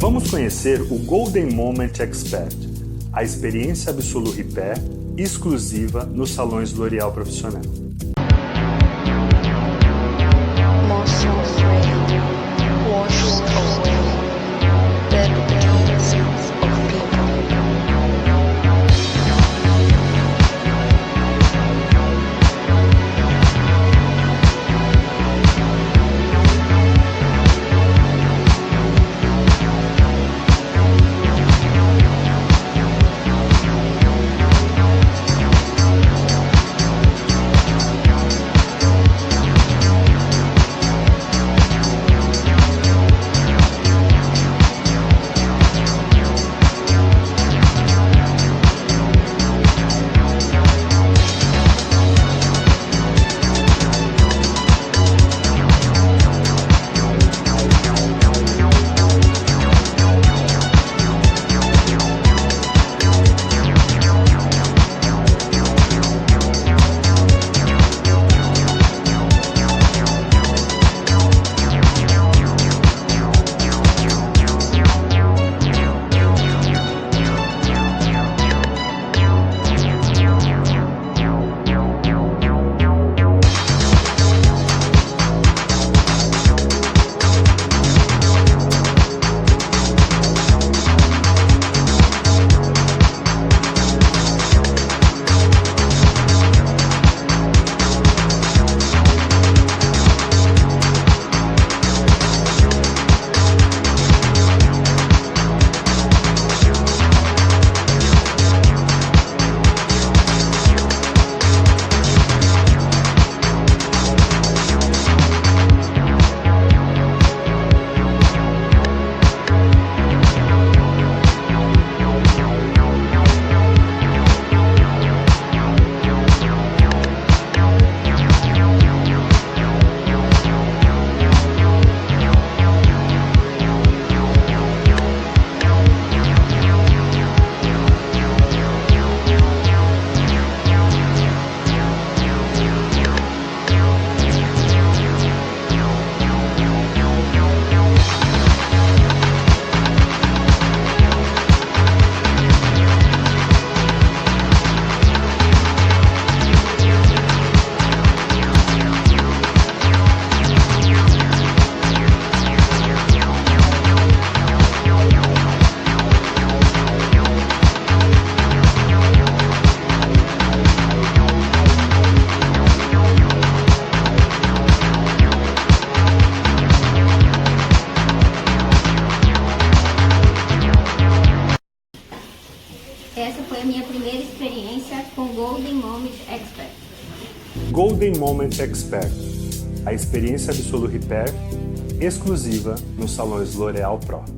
Vamos conhecer o Golden Moment Expert, a experiência Absolut Repair exclusiva nos salões L'Oreal Profissional. Essa foi a minha primeira experiência com Golden Moment Expert. Golden Moment Expert, a experiência Absolut Repair exclusiva nos salões L'Oreal Pro.